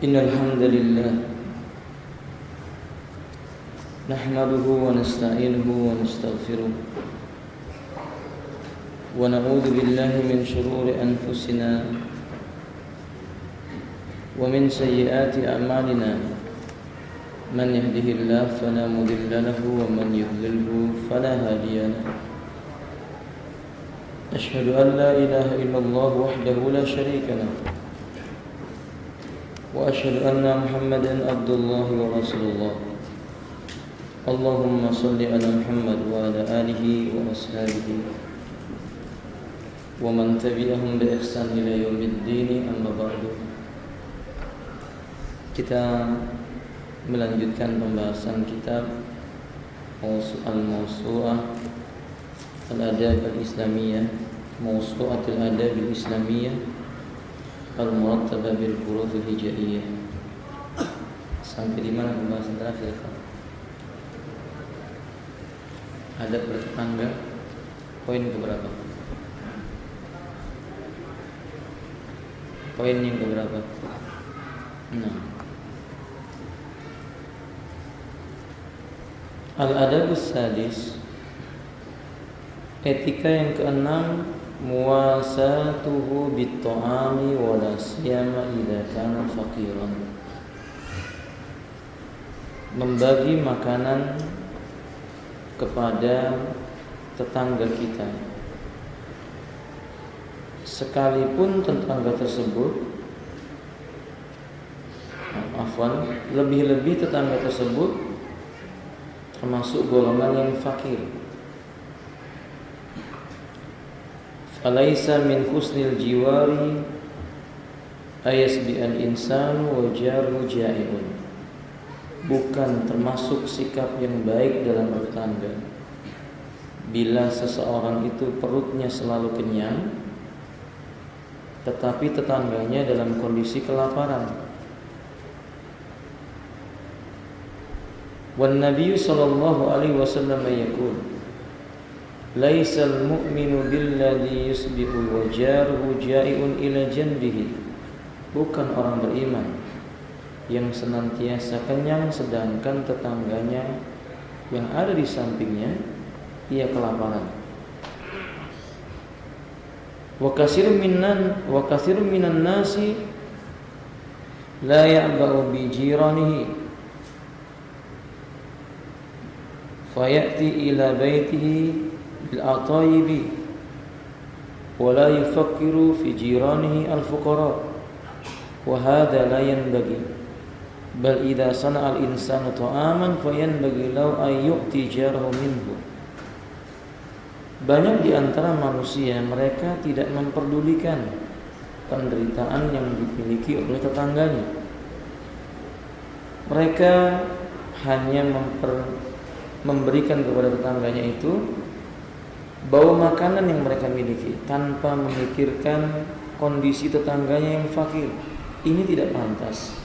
إن الحمد لله نحمده ونستعينه ونستغفره ونعوذ بالله من شرور أنفسنا ومن سيئات أعمالنا من يهده الله فلا مضل له ومن يضلله فلا هادي له أشهد أن لا إله إلا الله وحده لا شريك له وأشهد أن محمدا عبد الله ورسول الله اللهم صل على محمد وعلى آله وأصحابه ومن تبعهم بإحسان إلى يوم الدين أما بعد. Kita melanjutkan pembahasan kitab Al-Mawsu'ah Al-Adab Al-Islamiyah, Mawsu'atul Adab Al-Islamiyah Al-Murattabah bil Huruf Al-Hijaiyah. Sampai di mana pembahasan terakhir? Adab bertetangga, poin keberapa? Poin yang keberapa? Nah, Al-Adabus Sadis, etika yang keenam, muwasatuhu bit-ta'ami wa la siyama idza kana faqiran. Membagi makanan kepada tetangga kita, sekalipun tetangga tersebut lebih-lebih tetangga tersebut termasuk golongan yang fakir. Falaisa min husnil jiwari ayasbi al-insanu wa jaru ja'iun. Bukan termasuk sikap yang baik dalam bertetangga bila seseorang itu perutnya selalu kenyang tetapi tetangganya dalam kondisi kelaparan. Wan Nabi sallallahu alaihi wasallam yaqul laisal mu'minu billadhi yusbihu wa jaruhu ja'iun ila janbihi. Bukan orang beriman yang senantiasa kenyang sedangkan tetangganya yang ada di sampingnya ia kelaparan. Wa katsirun minan nasi la ya'ba'u bi jiranihi fayati ila baitihi bil atayibi wa la yufakkiru fi jiranihi al fuqara wa hadha la yanbaghi bal idza sana'a al insanu ta'aman fayanbaghi law ay yu'ti jarahu minhu. Banyak di antara manusia mereka tidak memperdulikan penderitaan yang dimiliki oleh tetangganya. Mereka hanya memberikan kepada tetangganya itu bawa makanan yang mereka miliki tanpa memikirkan kondisi tetangganya yang fakir. Ini tidak pantas.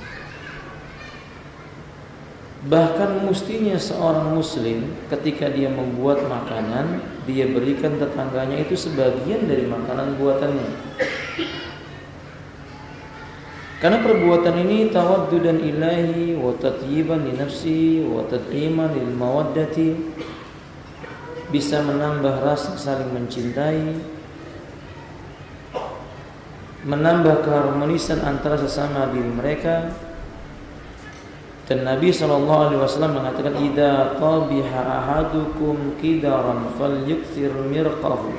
Bahkan mestinya seorang muslim ketika dia membuat makanan, dia berikan tetangganya itu sebagian dari makanan buatannya. Karena perbuatan ini tawaddudan ilahi wa tatyiban li nafsi wa tad'iman lil mawaddati, bisa menambah rasa saling mencintai, menambah keharmonisan antara sesama diri mereka. Dan Nabi SAW mengatakan idza tabiha ahadukum qidaran falyukthir mirqahu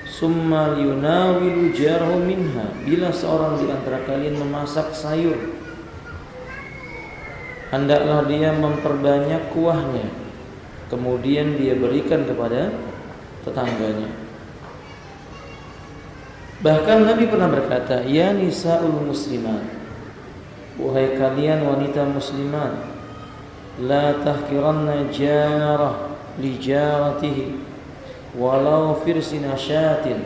summa yunawilu jarhu minha. Bila seorang di antara kalian memasak sayur, hendaklah dia memperbanyak kuahnya, kemudian dia berikan kepada tetangganya. Bahkan Nabi pernah berkata, ya nisa'ul muslimat, wahai kalian wanita muslimat, la tahkiranna jarah li jaratihi walau firsina syatin.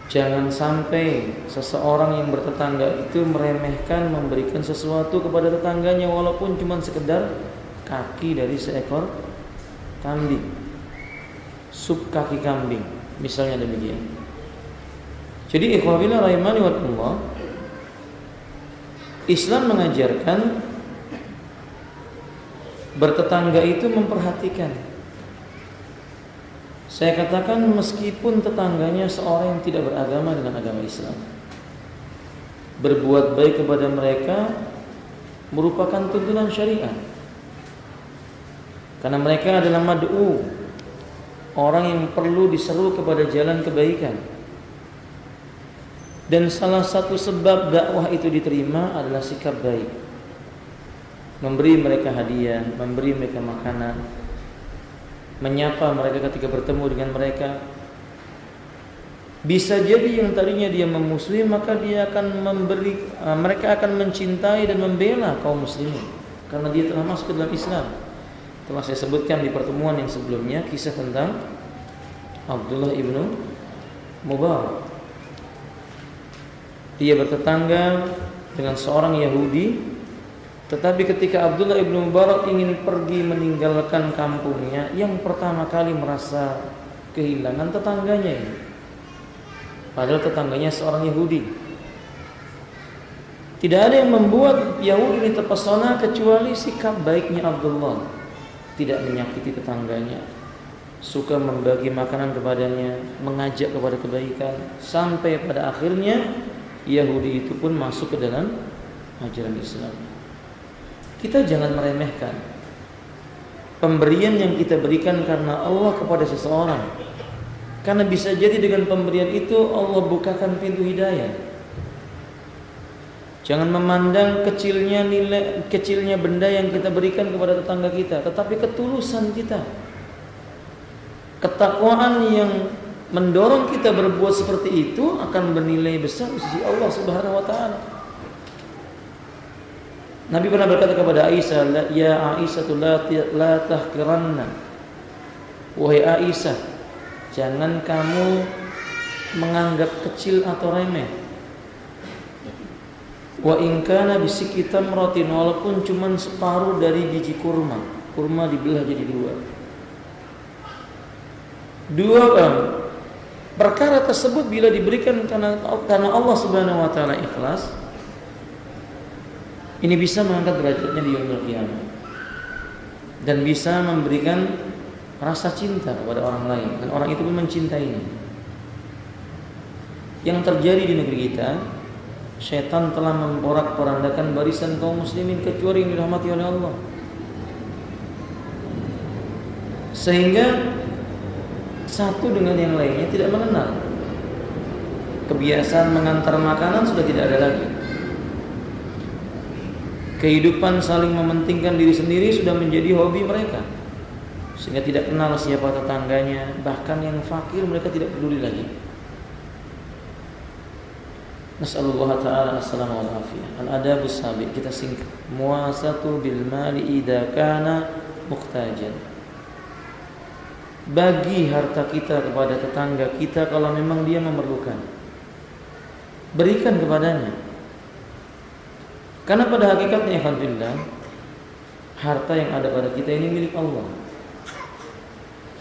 Jangan sampai seseorang yang bertetangga itu meremehkan memberikan sesuatu kepada tetangganya walaupun cuma sekedar kaki dari seekor kambing, sup kaki kambing misalnya, demikian. Jadi ikhwah fillah rahimani wa Allah, Islam mengajarkan bertetangga itu memperhatikan. Saya katakan meskipun tetangganya seorang yang tidak beragama dengan agama Islam, berbuat baik kepada mereka merupakan tuntunan syariat. Karena mereka adalah mad'u, orang yang perlu diseru kepada jalan kebaikan. Dan salah satu sebab dakwah itu diterima adalah sikap baik. Memberi mereka hadiah, memberi mereka makanan, menyapa mereka ketika bertemu dengan mereka. Bisa jadi yang tadinya dia memusuhi, maka dia akan mereka akan mencintai dan membela kaum muslimin karena dia telah masuk ke dalam Islam. Telah saya sebutkan di pertemuan yang sebelumnya kisah tentang Abdullah ibnu Mubarak. Dia bertetangga dengan seorang Yahudi, tetapi ketika Abdullah ibnu Mubarak ingin pergi meninggalkan kampungnya, yang pertama kali merasa kehilangan tetangganya ini. Padahal tetangganya seorang Yahudi. Tidak ada yang membuat Yahudi ini terpesona kecuali sikap baiknya Abdullah. Tidak menyakiti tetangganya, suka membagi makanan kepadanya, mengajak kepada kebaikan, sampai pada akhirnya Yahudi itu pun masuk ke dalam ajaran Islam. Kita jangan meremehkan pemberian yang kita berikan karena Allah kepada seseorang, karena bisa jadi dengan pemberian itu Allah bukakan pintu hidayah. Jangan memandang kecilnya benda yang kita berikan kepada tetangga kita, tetapi ketulusan kita, ketakwaan yang mendorong kita berbuat seperti itu akan bernilai besar di sisi Allah Subhanahu wa taala. Nabi pernah berkata kepada Aisyah, "Ya Aisyah, la tahqiranna." Wahai Aisyah, jangan kamu menganggap kecil atau remeh. Wa in kana bisiki tamratin, walaupun cuman separuh dari biji kurma. Kurma dibelah jadi dua perkara tersebut bila diberikan karena Allah Subhanahu wa taala ikhlas, ini bisa mengangkat derajatnya di yaumul qiyamah dan bisa memberikan rasa cinta kepada orang lain, dan orang itu pun mencintainya. Yang terjadi di negeri kita, syaitan telah memporak-porandakan barisan kaum muslimin kecuali yang dirahmati oleh Allah, sehingga satu dengan yang lainnya tidak mengenal. Kebiasaan mengantar makanan sudah tidak ada lagi. Kehidupan saling mementingkan diri sendiri sudah menjadi hobi mereka, sehingga tidak kenal siapa tetangganya. Bahkan yang fakir mereka tidak peduli lagi. Nas'alullah ta'ala as-salamu wal afiyah. Al-adabus sabi, kita singkat. Muasatu bil mali idza kana muhtajan. Bagi harta kita kepada tetangga kita kalau memang dia memerlukan. Berikan kepadanya. Karena pada hakikatnya alhamdulillah, harta yang ada pada kita ini milik Allah.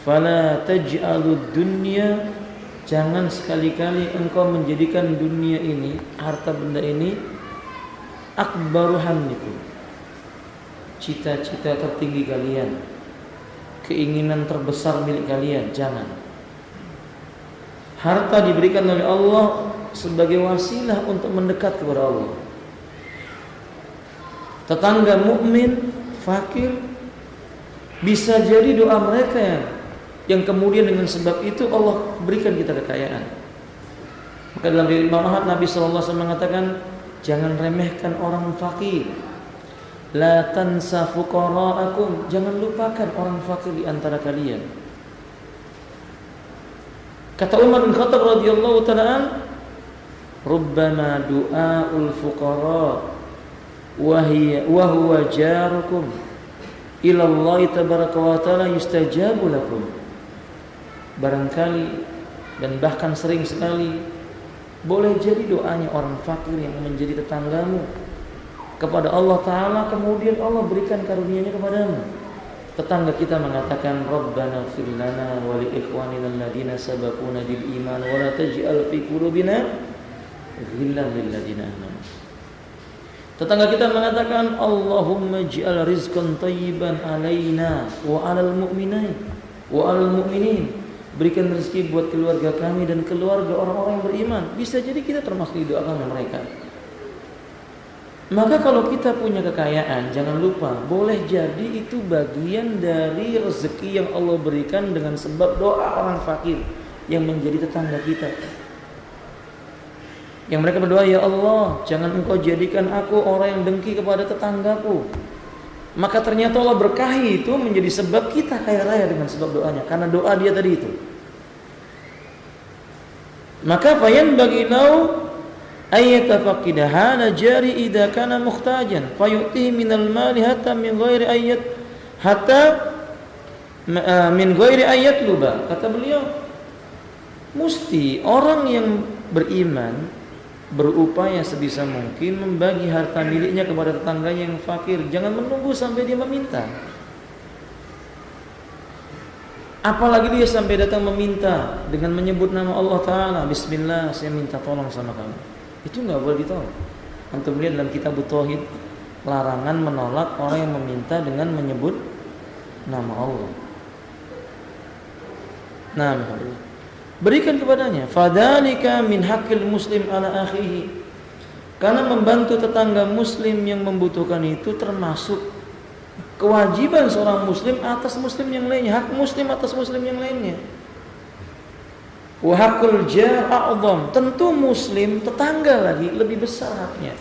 Fala taj'alud dunya, jangan sekali-kali engkau menjadikan dunia ini, harta benda ini, akbaru hammikum, cita-cita tertinggi kalian, keinginan terbesar milik kalian. Jangan. Harta diberikan oleh Allah sebagai wasilah untuk mendekat kepada Allah. Tetangga mukmin, fakir, bisa jadi doa mereka yang kemudian dengan sebab itu Allah berikan kita kekayaan. Maka dalam riwayat Imam Ahmad, Nabi sallallahu alaihi wasallam mengatakan, jangan remehkan orang fakir. La tansa fuqara'akum, jangan lupakan orang fakir di antara kalian. Kata Umar bin Khattab radhiyallahu ta'ala, rubbama du'aul fuqara wa huwa jarukum ila Allah tabaraka wa ta'ala yustajabu lakum. Barangkali dan bahkan sering sekali boleh jadi doanya orang fakir yang menjadi tetanggamu kepada Allah Ta'ala, kemudian Allah berikan karunia-Nya kepadamu. Tetangga kita mengatakan, Rabbana ighfir lana wa li ikhwanina alladhina sabaquna bil iman wa la taj'al fi qulubina ghillan lil ladzina amanu. Tetangga kita mengatakan, Allahumma ij'al rizqan thayyiban alaina wa 'alal mu'minin. Berikan rezeki buat keluarga kami dan keluarga orang-orang yang beriman. Bisa jadi kita termasuk didoakan oleh mereka. Maka kalau kita punya kekayaan, jangan lupa, boleh jadi itu bagian dari rezeki yang Allah berikan dengan sebab doa orang fakir yang menjadi tetangga kita. Yang mereka berdoa, ya Allah, jangan engkau jadikan aku orang yang dengki kepada tetanggaku. Maka ternyata Allah berkahi itu menjadi sebab kita kaya raya dengan sebab doanya, karena doa dia tadi itu. Maka fayan bagi lau ayatafaqida hana jari idza kana muhtajan fayu'tihi minal mali hatta min ghairi ayat luba. Kata beliau, mesti orang yang beriman berupaya sebisa mungkin membagi harta miliknya kepada tetangganya yang fakir. Jangan menunggu sampai dia meminta. Apalagi dia sampai datang meminta dengan menyebut nama Allah Ta'ala, Bismillah, saya minta tolong sama kamu. Itu gak boleh ditolak. Antum lihat dalam kitab Tauhid, larangan menolak orang yang meminta dengan menyebut nama Allah. Nah, berikan kepadanya. Fadzalika min haqqil muslim ala akhihi. Karena membantu tetangga muslim yang membutuhkan itu termasuk kewajiban seorang muslim atas muslim yang lainnya, hak muslim atas muslim yang lainnya. Wa haqqul jar a'zam. Tentu muslim tetangga lagi lebih besar haknya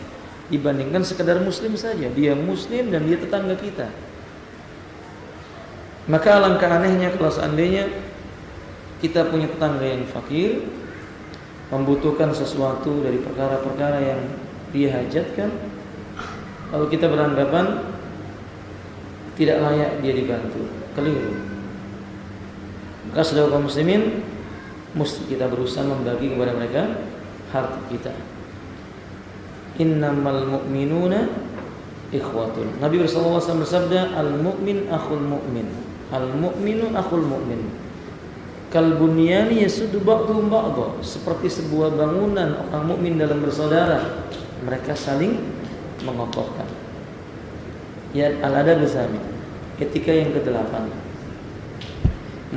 dibandingkan sekedar muslim saja. Dia muslim dan dia tetangga kita. Maka alangkah anehnya kalau seandainya kita punya tetangga yang fakir, membutuhkan sesuatu dari perkara-perkara yang dia hajatkan, lalu kita beranggapan tidak layak dia dibantu. Keliru. Maka saudara kaum muslimin, mesti kita berusaha membagi kepada mereka harta kita. Innamal mu'minuna ikhwatun. Nabi sallallahu alaihi wasallam bersabda, al-mu'min akhul mu'min. Al-mu'minu akhul mu'min. Kal bunyani yasuddu ba'dhum ba'dha. Seperti sebuah bangunan, orang mukmin dalam bersaudara, mereka saling mengokohkan. Ya, al-adab tsami. Etika yang ke-8.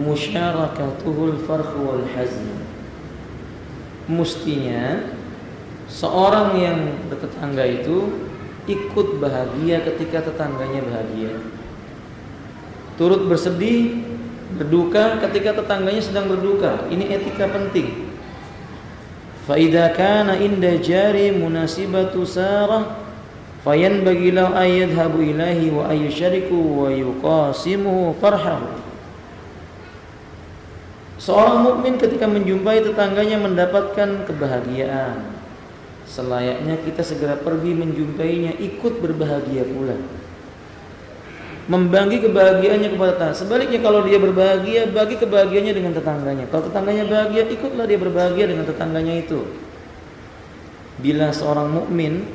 Musyarakatuhul farh wal hazn. Mestinya seorang yang bertetangga itu ikut bahagia ketika tetangganya bahagia. Turut bersedih, berduka ketika tetangganya sedang berduka. Ini etika penting. Fa idza kana inda jari munasibatu sarah fayanbaghi lahu ayyadhhabu ilahi wa ayyushariku wa yuqasimuhu farhahu. Seorang mukmin ketika menjumpai tetangganya mendapatkan kebahagiaan, selayaknya kita segera pergi menjumpainya, ikut berbahagia pula, membagi kebahagiaannya kepada tetangga. Sebaliknya kalau dia berbahagia, bagi kebahagiaannya dengan tetangganya. Kalau tetangganya bahagia, ikutlah dia berbahagia dengan tetangganya itu. Bila seorang mukmin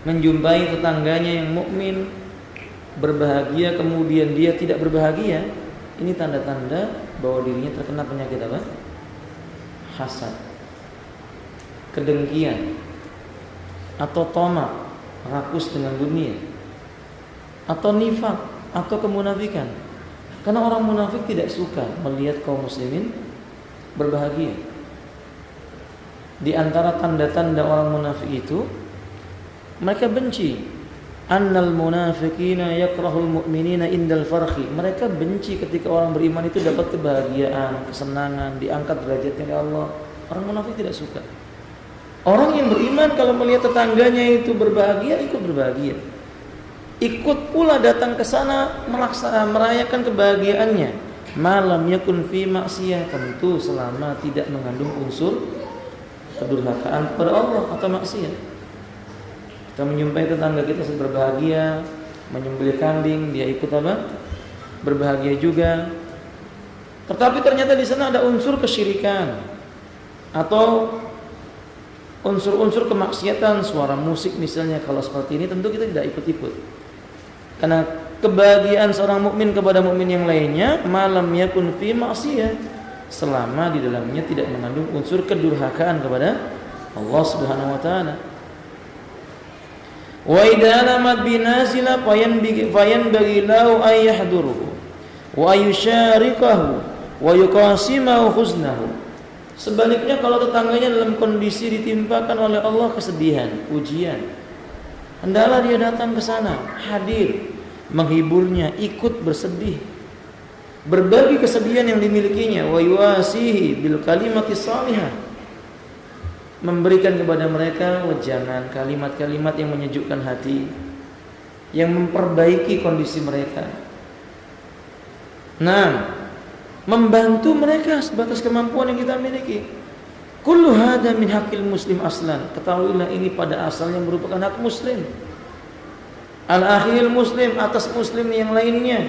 menjumpai tetangganya yang mukmin berbahagia, kemudian dia tidak berbahagia, ini tanda-tanda bahwa dirinya terkena penyakit apa? Hasad, kedengkian, atau tamak, rakus dengan dunia, atau nifak, atau kemunafikan. Karena orang munafik tidak suka melihat kaum muslimin berbahagia. Di antara tanda-tanda orang munafik itu, mereka benci. Annal munafiqina yakrahul mu'minina indal farhi. Mereka benci ketika orang beriman itu dapat kebahagiaan, kesenangan, diangkat derajatnya oleh Allah. Orang munafik tidak suka. Orang yang beriman kalau melihat tetangganya itu berbahagia, ikut berbahagia. Ikut pula datang ke sana merayakan kebahagiaannya. Malam yakun fi maksiyah, tentu selama tidak mengandung unsur kedurhakaan kepada Allah atau maksiat. Kita menjumpai tetangga kita sedang berbahagia, menyembelih kambing, dia ikut apa? Berbahagia juga. Tetapi ternyata di sana ada unsur kesyirikan atau unsur-unsur kemaksiatan, suara musik misalnya. Kalau seperti ini tentu kita tidak ikut-ikut. Karena kebahagiaan seorang mukmin kepada mukmin yang lainnya, malam yakun fi maksiyah, selama di dalamnya tidak mengandung unsur kedurhakaan kepada Allah Subhanahu wa taala. Wa idza lamat binazila fayanbaghi lahu ay yahduruhu wa yusyarikahu wa yuqasimahu huznahu. Sebaliknya kalau tetangganya dalam kondisi ditimpakan oleh Allah kesedihan, ujian, hendaklah dia datang ke sana, hadir, menghiburnya, ikut bersedih, berbagi kesedihan yang dimilikinya, wa yuasihi bil kalimati salihah, memberikan kepada mereka wejangan, kalimat-kalimat yang menyejukkan hati, yang memperbaiki kondisi mereka. Nah, membantu mereka sebatas kemampuan yang kita miliki. Kullu hadza min haqqil muslim aslan. Ketahuilah ini pada asalnya merupakan hak muslim. Al-akhil muslim, atas muslim yang lainnya.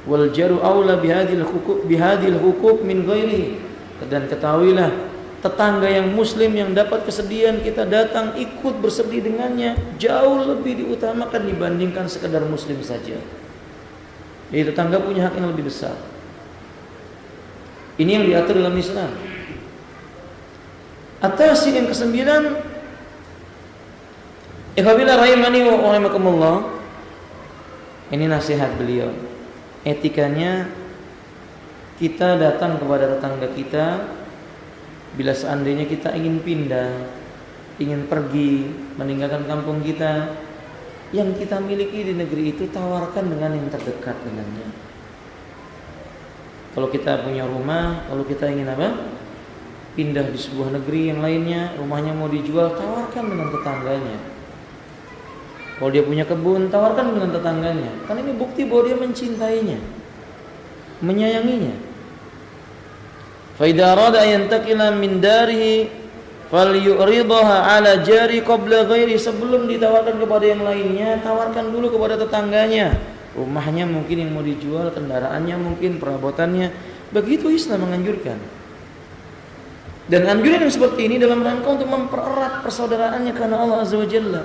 Wal jaru aula bihadil hukuk min ghairihi. Dan ketahuilah tetangga yang muslim yang dapat kesedihan kita datang ikut bersedih dengannya jauh lebih diutamakan dibandingkan sekedar muslim saja. Jadi tetangga punya hak yang lebih besar. Ini yang diatur dalam Islam. Atas yang ke-9, ikhwillah rahimani wa rahimakumullah. Ini nasihat beliau. Etikanya kita datang kepada tetangga kita bila seandainya kita ingin pindah, ingin pergi, meninggalkan kampung kita, yang kita miliki di negeri itu tawarkan dengan yang terdekat dengannya. Kalau kita punya rumah, kalau kita ingin apa? Pindah di sebuah negeri yang lainnya, rumahnya mau dijual, tawarkan dengan tetangganya. Kalau dia punya kebun, tawarkan dengan tetangganya. Karena ini bukti bahwa dia mencintainya, menyayanginya. Fa idza arada an yantakila min darihi falyuridaha ala jari qabla ghairi. Sebelum ditawarkan kepada yang lainnya, tawarkan dulu kepada tetangganya. Rumahnya mungkin yang mau dijual, kendaraannya mungkin, perabotannya. Begitu Islam menganjurkan. Dan anjuran yang seperti ini dalam rangka untuk mempererat persaudaraannya karena Allah Azza wa Jalla.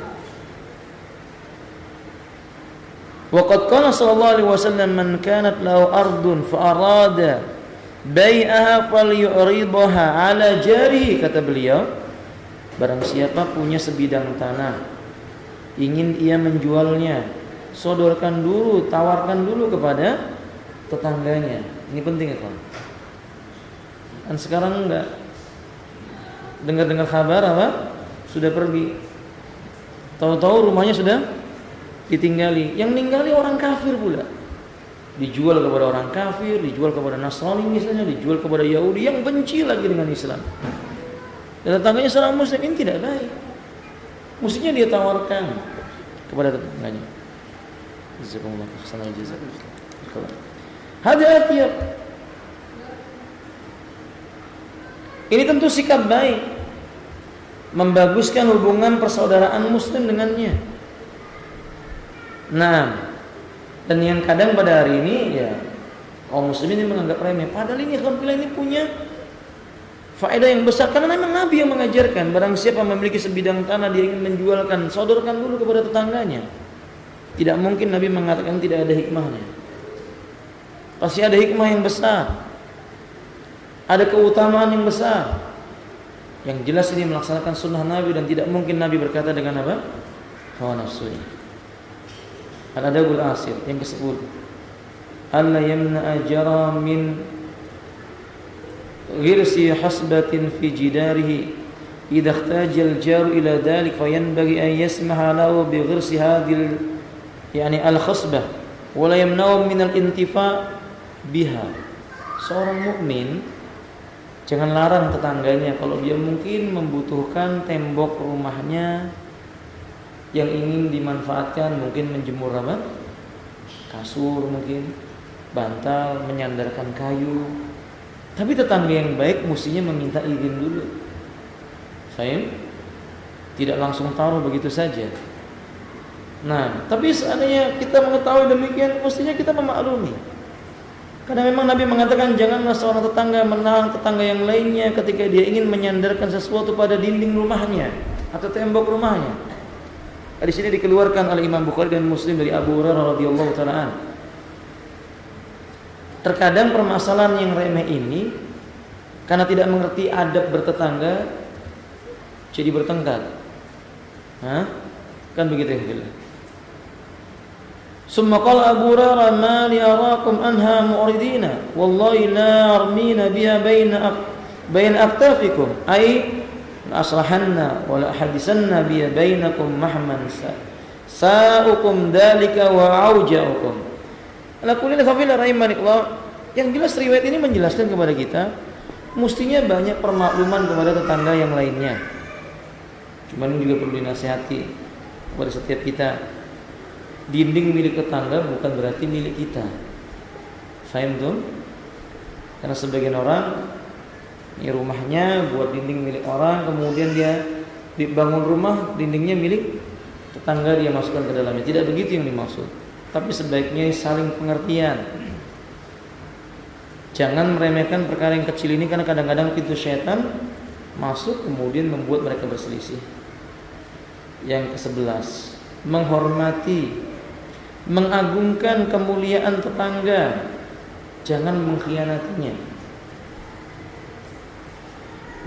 Wa qad qala sallallahu alaihi wasallam man kanat lahu ardun fa arada bai'aha falyuridaha ala jarihi, kata beliau, barang siapa punya sebidang tanah ingin ia menjualnya, sodorkan dulu, tawarkan dulu kepada tetangganya. Ini penting ya kawan. Dan sekarang enggak dengar kabar apa? Sudah pergi. Tahu-tahu rumahnya sudah ditinggali. Yang ninggali orang kafir pula. Dijual kepada orang kafir, dijual kepada Nasrani misalnya, dijual kepada Yahudi yang benci lagi dengan Islam. Dan tetangganya seorang muslim, ini tidak baik. Mestinya dia tawarkan kepada tetangganya. Jazakumullah khairan jazakumullah. Hati-hati. Ini tentu sikap baik, membaguskan hubungan persaudaraan muslim dengannya. Nah, dan yang kadang pada hari ini ya kaum muslimin ini menganggap remeh. Padahal ini alhamdulillah ini punya faedah yang besar karena memang Nabi yang mengajarkan barang siapa memiliki sebidang tanah dia ingin menjualkan, sodorkan dulu kepada tetangganya. Tidak mungkin Nabi mengatakan tidak ada hikmahnya. Pasti ada hikmah yang besar, ada keutamaan yang besar. Yang jelas ini melaksanakan sunnah Nabi dan tidak mungkin Nabi berkata dengan apa? Hawa nafsunya. Al-adabul asir yang ke-10. Alla yamna'a jara min ghirsi hasbatin fi jidarihi idza ihtaja al-jaru ila dhalik fayanbaghi an yasmaha lahu bi ghirsi hadhil yani al-khasbah wa la yamna'u min al-intifa' biha. Seorang mukmin jangan larang tetangganya kalau dia mungkin membutuhkan tembok rumahnya yang ingin dimanfaatkan, mungkin menjemur apa? Kasur mungkin, bantal, menyandarkan kayu. Tapi tetangga yang baik mestinya meminta izin dulu. Fahim? Tidak langsung taruh begitu saja. Nah, tapi seandainya kita mengetahui demikian, mestinya kita memaklumi. Karena memang Nabi mengatakan janganlah seorang tetangga menahan tetangga yang lainnya ketika dia ingin menyandarkan sesuatu pada dinding rumahnya atau tembok rumahnya. Di sini dikeluarkan oleh Imam Bukhari dan Muslim dari Abu Hurairah radhiyallahu taala. Terkadang permasalahan yang remeh ini karena tidak mengerti adab bertetangga jadi bertengkar. Kan begitu ya billah. Summa qala Abu Hurairah ma li arakum anha mu'ridina wallahi la armina biha baina aktafikum ay la asrahanna wa la hadisanna biha bainakum mahman sa'ukum dalika wa auja'ukum. Ala kulli fa'ila rahimakallah. Yang jelas riwayat ini menjelaskan kepada kita mestinya banyak permakluman kepada tetangga yang lainnya. Cuman juga perlu dinasihati kepada setiap kita. Dinding milik tetangga bukan berarti milik kita. Faham tuh? Karena sebagian orang ini rumahnya buat dinding milik orang, kemudian dia dibangun rumah dindingnya milik tetangga, dia masukkan ke dalamnya. Tidak begitu yang dimaksud. Tapi sebaiknya saling pengertian. Jangan meremehkan perkara yang kecil ini, karena kadang-kadang pintu syaitan masuk kemudian membuat mereka berselisih. Yang ke-11, menghormati, mengagungkan kemuliaan tetangga, jangan mengkhianatinya.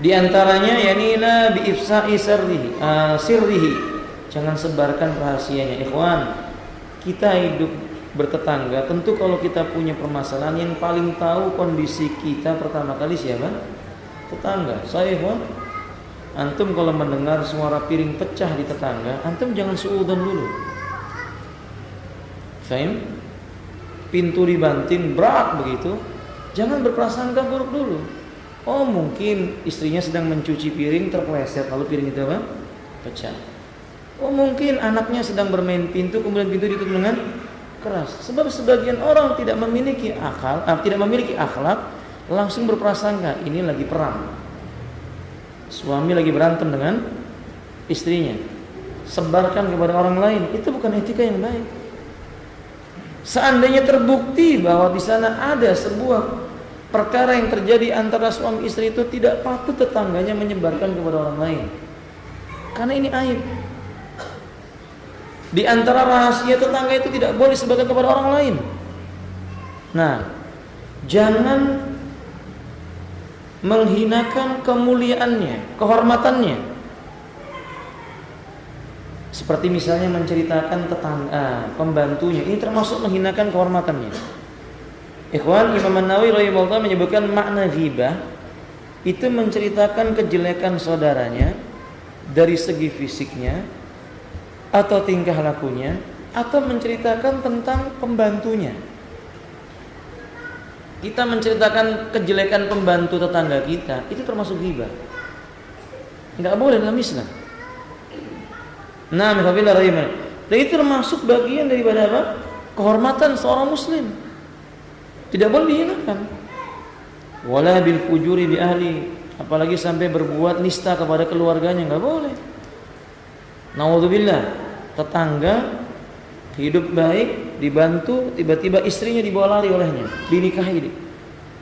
Di antaranya yanila bi ifsa'i sirrihi, jangan sebarkan rahasianya. Ikhwan, kita hidup bertetangga, tentu kalau kita punya permasalahan, yang paling tahu kondisi kita pertama kali siapa? Tetangga. Saya ikhwan, antum kalau mendengar suara piring pecah di tetangga, antum jangan suudzon dulu. Fahim? Pintu dibanting berat begitu, jangan berprasangka buruk dulu. Oh, mungkin istrinya sedang mencuci piring terpeleset lalu piring itu apa? Pecah. Oh, mungkin anaknya sedang bermain pintu kemudian pintu ditutup dengan keras. Sebab sebagian orang tidak memiliki akhlak, langsung berprasangka ini lagi perang. Suami lagi berantem dengan istrinya. Sebarkan kepada orang lain, itu bukan etika yang baik. Seandainya terbukti bahwa di sana ada sebuah perkara yang terjadi antara suami istri, itu tidak patut tetangganya menyebarkan kepada orang lain. Karena ini aib. Di antara rahasia tetangga itu tidak boleh disebarkan kepada orang lain. Nah, jangan menghinakan kemuliaannya, kehormatannya. Seperti misalnya menceritakan tetangga, pembantunya, ini termasuk menghinakan kehormatannya. Ikhwan, Imam An-Nawawi rahimahullah menyebutkan makna ghibah itu menceritakan kejelekan saudaranya dari segi fisiknya atau tingkah lakunya, atau menceritakan tentang pembantunya. Kita menceritakan kejelekan pembantu tetangga kita, itu termasuk ghibah. Enggak boleh dalam Islam. Nah, misalnya rahimah. Dan itu termasuk bagian daripada apa? Kehormatan seorang muslim. Tidak boleh dihinakan. Wala bil fujuri bi ahli, apalagi sampai berbuat nista kepada keluarganya, enggak boleh. Naudzubillah, tetangga hidup baik, dibantu, tiba-tiba istrinya dibawa lari olehnya, dinikahi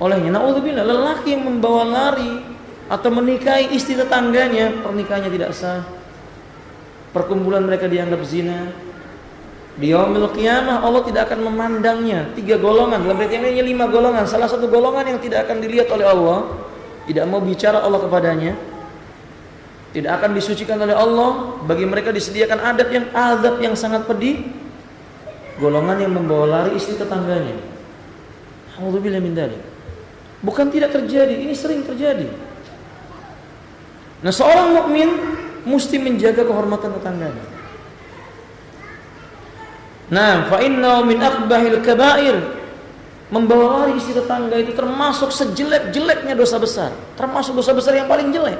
olehnya. Naudzubillah, lelaki yang membawa lari atau menikahi istri tetangganya, pernikahannya tidak sah. Perkumpulan mereka dianggap zina. Di yaumil qiyamah Allah tidak akan memandangnya. 3 golongan, dalam ayat yang lainnya 5 golongan. Salah satu golongan yang tidak akan dilihat oleh Allah, tidak mau bicara Allah kepadanya, tidak akan disucikan oleh Allah. Bagi mereka disediakan azab yang sangat pedih. Golongan yang membawa lari istri tetangganya. Alhamdulillah min dzalik. Bukan tidak terjadi, ini sering terjadi. Nah, seorang mukmin mesti menjaga kehormatan tetangganya. Nah, fa inna min akbahil kaba'ir, membawa lari istri tetangga itu termasuk sejelek-jeleknya dosa besar, termasuk dosa besar yang paling jelek.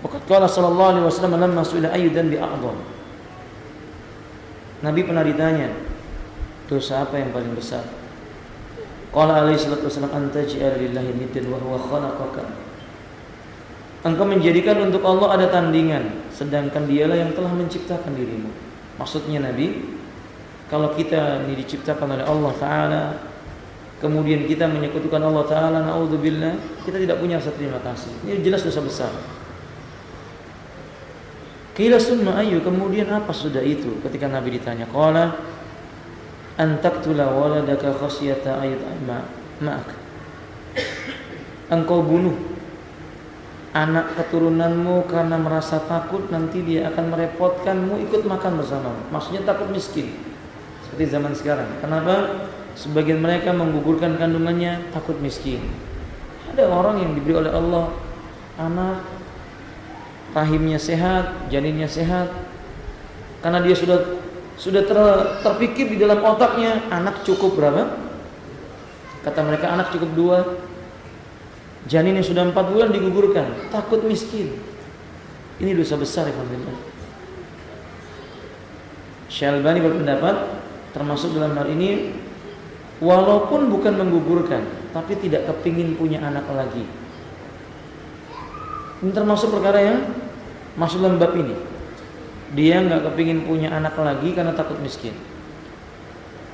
Waqad qala sallallahu alaihi wasallam lamma su'ila ayyudan bi a'dham. Nabi pernah ditanya, dosa apa yang paling besar? Qala alaihi salatu wasallam anta ja'ala lillahi niddan wa huwa khalaqaka. Engkau menjadikan untuk Allah ada tandingan, sedangkan dialah yang telah menciptakan dirimu. Maksudnya Nabi, kalau kita ini diciptakan oleh Allah Ta'ala, kemudian kita menyekutukan Allah Ta'ala, na'udzubillah, kita tidak punya rasa terima kasih. Ini jelas dosa besar. Qila summa ayyu, kemudian apa sudah itu? Ketika Nabi ditanya, qala antaktula waladaka khasyata ayat ma'ak. Engkau bunuh anak keturunanmu karena merasa takut nanti dia akan merepotkanmu ikut makan bersamamu. Maksudnya takut miskin. Seperti zaman sekarang. Kenapa? Sebagian mereka menggugurkan kandungannya takut miskin. Ada orang yang diberi oleh Allah anak, rahimnya sehat, janinnya sehat, karena dia sudah terpikir di dalam otaknya anak cukup berapa? Kata mereka anak cukup 2. Janin yang sudah 4 bulan digugurkan, takut miskin. Ini dosa besar ya Alhamdulillah. Syalbani berpendapat termasuk dalam hal ini, walaupun bukan menggugurkan, tapi tidak kepingin punya anak lagi. Ini termasuk perkara yang masuk dalam bab ini. Dia nggak kepingin punya anak lagi karena takut miskin.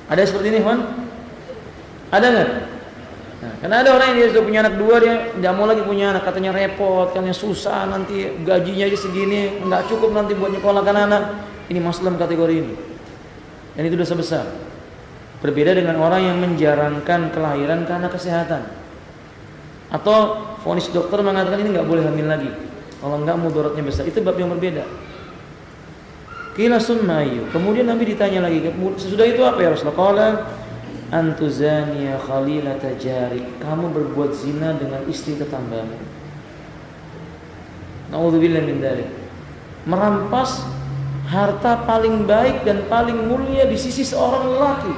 Ada seperti ini, Juan? Ada nggak? Nah, karena ada orang yang dia sudah punya anak 2, dia tidak mau lagi punya anak, katanya repot, katanya susah, nanti gajinya aja segini, nggak cukup nanti buat nyekolahkan anak. Ini masuk dalam kategori ini. Dan itu dosa besar. Berbeda dengan orang yang menjarangkan kelahiran karena kesehatan. Atau vonis dokter mengatakan ini nggak boleh hamil lagi. Kalau nggak mudaratnya besar. Itu bab yang berbeda. Qila summa ayyu. Kemudian Nabi ditanya lagi, sesudah itu apa ya Rasulullah? Qala antuzaniya khalilata jari. Kamu berbuat zina dengan istri tetanggamu. Nauzubillah min dzalik. Merampas harta paling baik dan paling mulia di sisi seorang lelaki.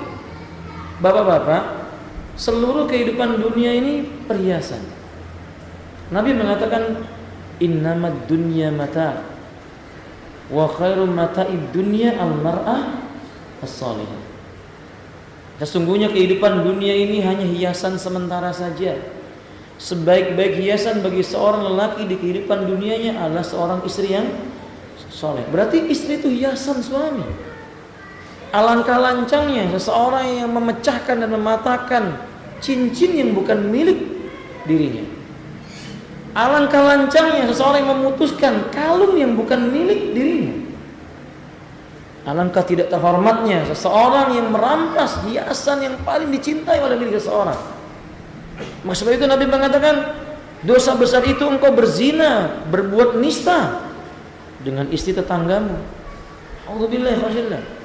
Bapak-bapak, seluruh kehidupan dunia ini perhiasan. Nabi mengatakan innamad dunya mata wa khairu mata'id dunya al-mar'ah as-salihah. Sesungguhnya kehidupan dunia ini hanya hiasan sementara saja. Sebaik-baik hiasan bagi seorang lelaki di kehidupan dunianya adalah seorang istri yang soleh. Berarti istri itu hiasan suami. Alangkah lancangnya seseorang yang memecahkan dan mematahkan cincin yang bukan milik dirinya. Alangkah lancangnya seseorang yang memutuskan kalung yang bukan milik dirinya. Alangkah tidak terhormatnya seseorang yang merampas hiasan yang paling dicintai oleh milik seseorang. Maksud itu Nabi mengatakan dosa besar itu engkau berzina, berbuat nista dengan istri tetanggamu. Alhamdulillah, alhamdulillah.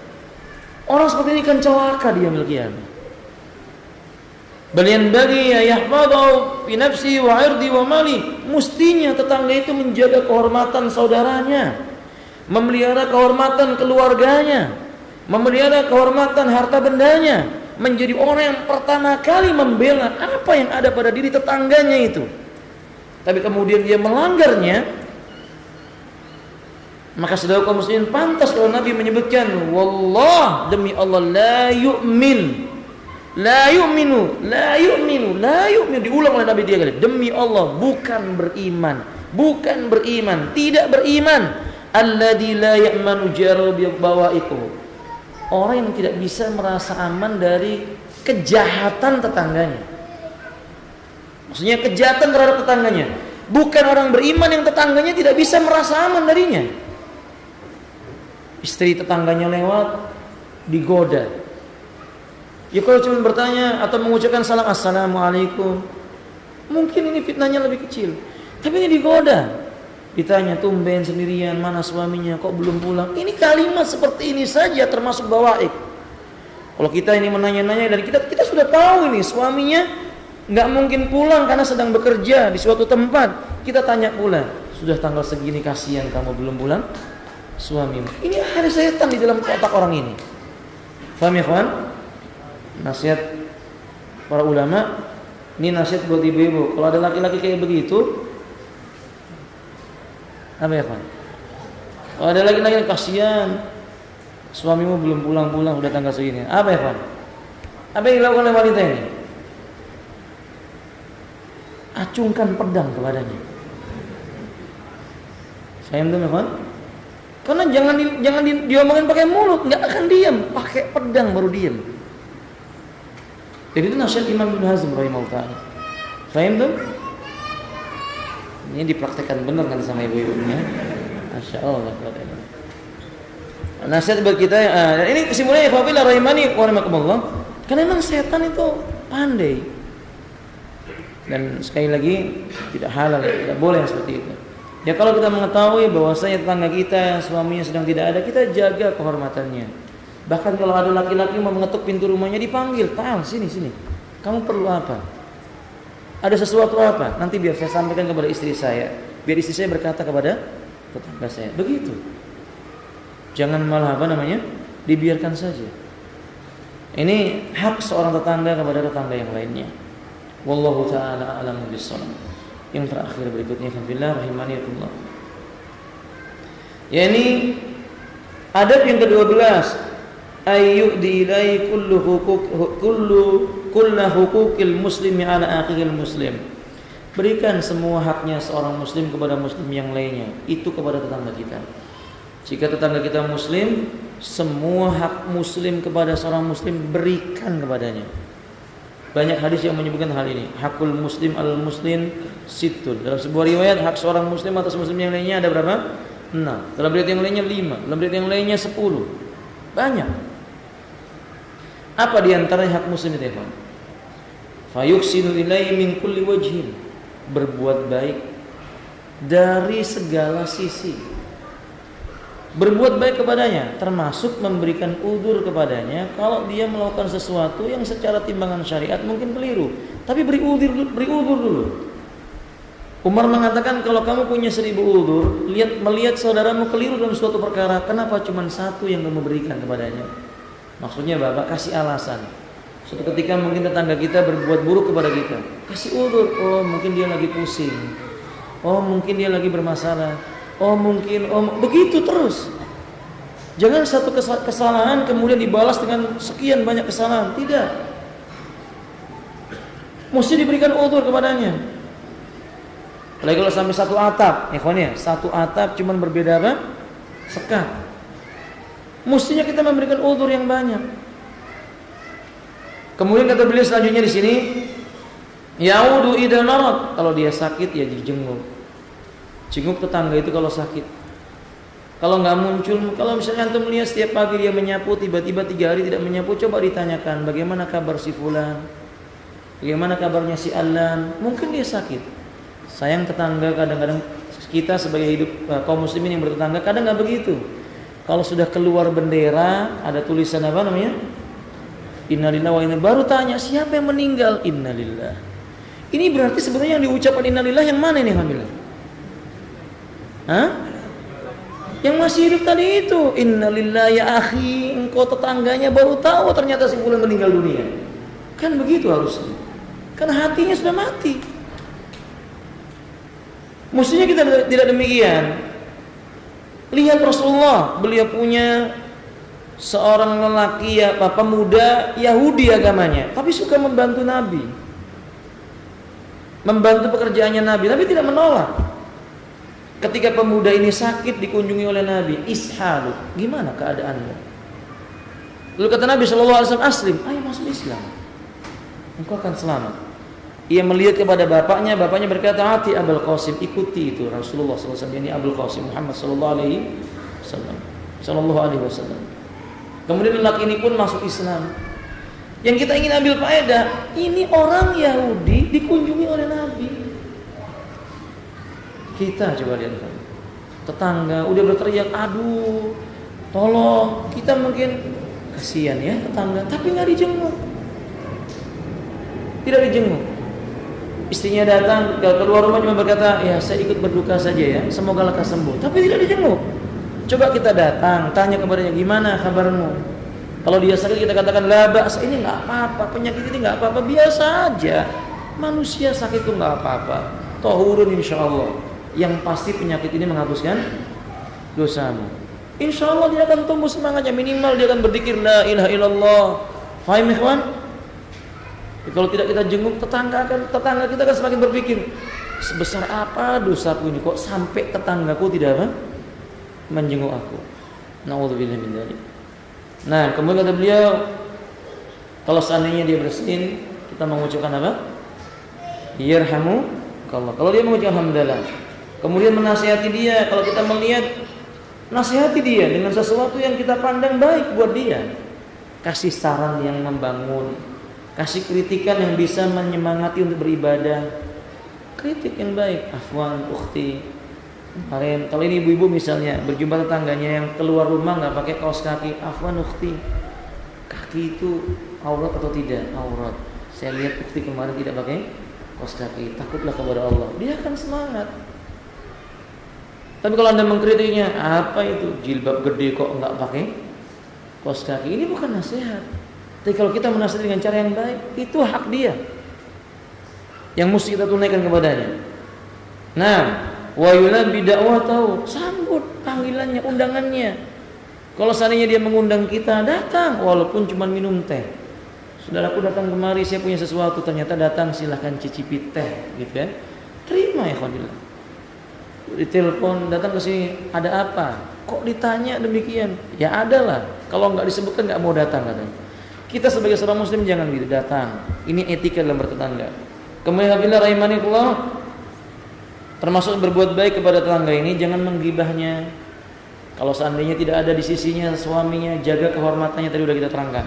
Orang seperti ini kan celaka di yaumil qiyamah. Balian bagi yahfadhu fi nafsi wa 'irdi wa mali. Mestinya tetangga itu menjaga kehormatan saudaranya, memelihara kehormatan keluarganya, memelihara kehormatan harta bendanya, menjadi orang yang pertama kali membela apa yang ada pada diri tetangganya itu. Tapi kemudian dia melanggarnya, maka saudara kaum muslimin pantas kalau Nabi menyebutkan wallah, demi Allah, la yu'minu, diulang oleh Nabi 3 kali. Demi Allah, bukan beriman, tidak beriman. Alladzi la ya'manu jaru bi bawaiqu. Orang yang tidak bisa merasa aman dari kejahatan tetangganya. Maksudnya kejahatan terhadap tetangganya. Bukan orang beriman yang tetangganya tidak bisa merasa aman darinya. Istri tetangganya lewat, digoda. Ya kalau cuma bertanya atau mengucapkan salam assalamualaikum, mungkin ini fitnahnya lebih kecil. Tapi ini digoda. Ditanya tumben sendirian, mana suaminya, kok belum pulang. Ini kalimat seperti ini saja termasuk bawaik. Kalau kita ini menanya-nanya dan kita sudah tahu ini suaminya nggak mungkin pulang karena sedang bekerja di suatu tempat. Kita tanya pula, sudah tanggal segini kasihan kamu belum pulang? Suamimu. Ini ada setan di dalam otak orang ini. Faham ya kawan? Nasihat para ulama, ini nasihat buat ibu-ibu. Kalau ada laki-laki kayak begitu, apa ya kawan? Kalau ada laki-laki kasihan, suamimu belum pulang-pulang udah tanggal segini. Apa ya kawan? Apa yang dilakukan oleh wanita ini? Acungkan pedang kepadanya. Faham tuh ya kawan? Karena jangan diomongin pakai mulut, nggak akan diam, pakai pedang baru diam. Jadi itu nasihat Imam Ibnu Hazm rahimahullah ta'ala. Faham tuh? Ini dipraktekkan benar nanti sama ibu-ibunya. Masya Allah. Nasihat buat kita. Dan ini kesimpulannya ikhwafillah rahimani wa rahimakumullah. Karena memang setan itu pandai. Dan sekali lagi tidak halal, tidak boleh seperti itu. Ya kalau kita mengetahui bahwasanya tetangga kita yang suaminya sedang tidak ada, kita jaga kehormatannya. Bahkan kalau ada laki-laki mau mengetuk pintu rumahnya, dipanggil, "Tal, sini. Kamu perlu apa? Ada sesuatu apa? Nanti biar saya sampaikan kepada istri saya. Biar istri saya berkata kepada tetangga saya." Begitu. Jangan malah dibiarkan saja. Ini hak seorang tetangga kepada tetangga yang lainnya. Wallahu ta'ala a'lamu bissawab. Yang terakhir berikutnya, alhamdulillah rahimanillah. Yani adab yang ke-12, ayyudi ilai kullu hukukil muslimi ala akhiril muslim. Berikan semua haknya seorang muslim kepada muslim yang lainnya, itu kepada tetangga kita. Jika tetangga kita muslim, semua hak muslim kepada seorang muslim berikan kepadanya. Banyak hadis yang menyebutkan hal ini. Hakul muslim al muslim sittun. Dalam sebuah riwayat, hak seorang muslim atas muslim yang lainnya ada berapa? 6. Dalam riwayat yang lainnya 5. Dalam riwayat yang lainnya 10. Banyak. Apa di antaranya hak muslim itu, ikhwan? Fayuksinu ilaihi min kulli wajhin. Berbuat baik dari segala sisi. Berbuat baik kepadanya, termasuk memberikan udzur kepadanya kalau dia melakukan sesuatu yang secara timbangan syariat mungkin keliru, tapi beri udzur dulu. Umar mengatakan, kalau kamu punya 1000 udzur, melihat saudaramu keliru dalam suatu perkara, kenapa cuma 1 yang kamu berikan kepadanya? Maksudnya Bapak kasih alasan. Suatu ketika mungkin tetangga kita berbuat buruk kepada kita, kasih udzur. Oh mungkin dia lagi pusing, oh mungkin dia lagi bermasalah, begitu terus. Jangan satu kesalahan kemudian dibalas dengan sekian banyak kesalahan. Tidak. Mesti diberikan udzur kepadanya. Apalagi kalau sampai satu atap, satu atap cuman berbeda apa? Sekat. Mestinya kita memberikan udzur yang banyak. Kemudian kata beliau selanjutnya di sini, yaudu idza marad, kalau dia sakit ya dijenguk. Jenguk tetangga itu kalau sakit. Kalau nggak muncul, kalau misalnya antum melihat setiap pagi dia menyapu, tiba-tiba 3 hari tidak menyapu, coba ditanyakan bagaimana kabar si fulan, bagaimana kabarnya si Alan. Mungkin dia sakit. Sayang tetangga kadang-kadang kita sebagai hidup kaum muslimin yang bertetangga kadang nggak begitu. Kalau sudah keluar bendera, ada tulisan apa namanya? Innalillahi wa inna, baru tanya siapa yang meninggal, innalillah. Ini berarti sebenarnya yang diucapkan innalillah yang mana ini, alhamdulillah? Yang masih hidup tadi itu, innalillah ya akhi, engkau tetangganya baru tahu ternyata si fulan meninggal dunia. Kan begitu harusnya. Kan hatinya sudah mati. Mestinya kita tidak demikian. Lihat Rasulullah, beliau punya seorang lelaki pemuda Yahudi agamanya, tapi suka membantu Nabi, membantu pekerjaannya Nabi tidak menolak. Ketika pemuda ini sakit dikunjungi oleh Nabi, ishalu, gimana keadaanmu? Lalu kata Nabi SAW, aslim, ayo masuk Islam, engkau akan selamat. Ia melihat kepada bapaknya berkata, ati Abul Qasim, ikuti itu Rasulullah SAW, ini Abul Qasim Muhammad Sallallahu Alaihi Wasallam. Kemudian lelaki ini pun masuk Islam. Yang kita ingin ambil faedah, ini orang Yahudi dikunjungi oleh Nabi. Kita coba lihat, tetangga udah berteriak, aduh, tolong. Kita mungkin kasihan ya tetangga, tapi nggak dijenguk, tidak dijenguk. Istrinya datang keluar rumah cuma berkata, ya saya ikut berduka saja ya, semoga lekas sembuh, tapi tidak dijenguk. Coba kita datang, tanya kepadanya, gimana kabarmu? Kalau dia sakit kita katakan, la ba'sa, ini nggak apa-apa, penyakit ini nggak apa-apa, biasa aja. Manusia sakit itu nggak apa-apa, tahurun insyaallah. Yang pasti penyakit ini menghapuskan dosamu. Insya Allah dia akan tumbuh semangatnya, minimal dia akan berzikir la ilaha illallah. Fahim ikhwan? Kalau tidak kita jenguk tetangga kita akan semakin berpikir, sebesar apa dosaku ini kok sampai tetanggaku tidak menjenguk aku. Nauzubillah min dzalik. Nah, kemudian kata beliau, kalau seandainya dia bersin, kita mengucapkan apa? Yarhamukallah. Kalau dia mengucapkan alhamdulillah. Kemudian menasihati dia, kalau kita melihat, nasihati dia dengan sesuatu yang kita pandang baik buat dia. Kasih saran yang membangun, Kasih kritikan yang bisa menyemangati untuk beribadah. Kritik yang baik. Afwan ukhti. Kemarin kalau ini ibu-ibu misalnya berjumpa tetangganya yang keluar rumah nggak pakai kaos kaki, afwan ukhti. Kaki itu aurat atau tidak? Aurat. Saya lihat ukhti kemarin tidak pakai kaos kaki. Takutlah kepada Allah. Dia akan semangat. Tapi kalau Anda mengkritiknya, apa itu jilbab gede kok nggak pakai kaos kaki? Ini bukan nasihat. Tapi kalau kita menasihati dengan cara yang baik, itu hak dia yang mesti kita tunaikan kepadanya. Nah, wa yulabbi da'watahu, sambut panggilannya, undangannya. Kalau seandainya dia mengundang kita, datang walaupun cuma minum teh. Saudaraku datang kemari, saya punya sesuatu, ternyata datang, silahkan cicipi teh, gitu kan? Terima ya khonillah. Ditelepon, datang ke sini, ada apa? Kok ditanya demikian? Ya ada lah. Kalau nggak disebutkan nggak mau datang katanya. Kita sebagai seorang muslim jangan gitu datang. Ini etika dalam bertetangga. Kemudian apabila rahimanillah, termasuk berbuat baik kepada tetangga ini, jangan menggibahnya. Kalau seandainya tidak ada di sisinya suaminya, jaga kehormatannya, tadi udah kita terangkan.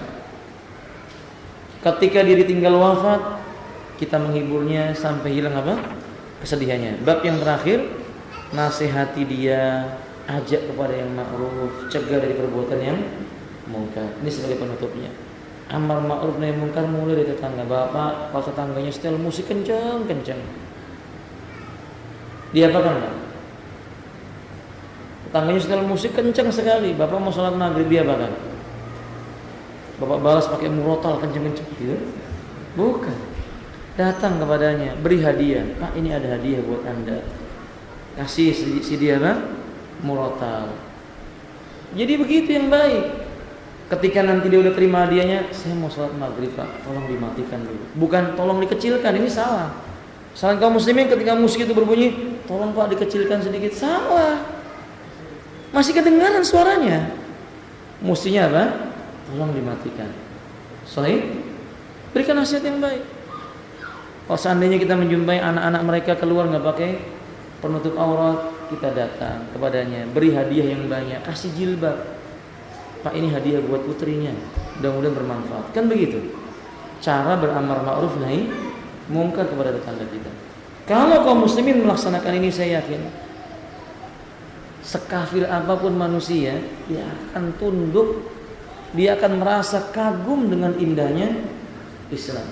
Ketika diri tinggal wafat, kita menghiburnya sampai hilang apa? Kesedihannya. Bab yang terakhir, nasihati dia, ajak kepada yang ma'ruf, cegah dari perbuatan yang mungkar. Ini sebagai penutupnya. Amar ma'ruf nahi munkar mulai dari tetangga. Bapak, kalau tetangganya setel musik kencang-kencang, dia apakan enggak? Tetangganya setel musik kencang sekali. Bapak mau sholat maghrib, dia apakan? Bapak balas pakai murotal kencang-kencang, gitu? Bukan. Datang kepadanya, beri hadiah. Pak, ini ada hadiah buat Anda. Kasih si dia apa? Murotal. Jadi begitu yang baik. Ketika nanti dia udah terima hadiahnya, saya mau sholat maghrib Pak, tolong dimatikan dulu. Bukan tolong dikecilkan, ini salah. Salah kaum muslimin ketika musik itu berbunyi, tolong Pak dikecilkan sedikit, salah. Masih kedengaran suaranya. Mestinya apa? Tolong dimatikan. Sahih? Berikan nasihat yang baik. Kalau seandainya kita menjumpai anak-anak mereka keluar nggak pakai penutup aurat, kita datang kepadanya, beri hadiah yang banyak, kasih jilbab. Pak, ini hadiah buat putrinya, mudah-mudahan bermanfaat. Kan begitu cara beramar ma'ruf nahi munkar kepada tetangga kita. Kalau kaum muslimin melaksanakan ini, saya yakin sekafir apapun manusia, dia akan tunduk, dia akan merasa kagum dengan indahnya Islam.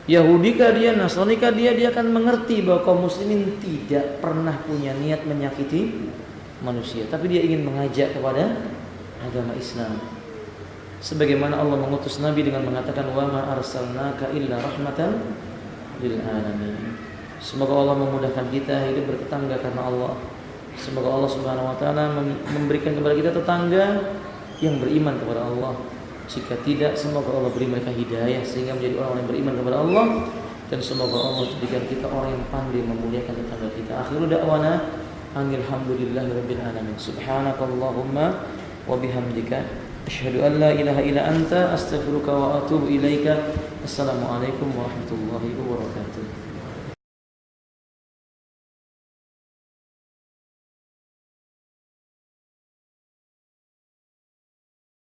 Yahudi kah dia, Nasrani kah dia akan mengerti bahwa kaum muslimin tidak pernah punya niat menyakiti manusia, tapi dia ingin mengajak kepada agama Islam. Sebagaimana Allah mengutus Nabi dengan mengatakan wa ma arsalnaka illa rahmatan lil alamin. Semoga Allah memudahkan kita hidup bertetangga karena Allah. Semoga Allah Subhanahu wa taala memberikan kepada kita tetangga yang beriman kepada Allah. Jika tidak, semoga Allah beri mereka hidayah sehingga menjadi orang yang beriman kepada Allah, dan semoga Allah jadikan kita orang yang pandai memuliakan tetangga kita. Akhiru da'wana alhamdulillahirabbil alamin. Subhanakallahumma wa bihamdika asyhadu an la ilaha illa anta astaghfiruka wa atubu ilaika. Assalamualaikum warahmatullahi wabarakatuh.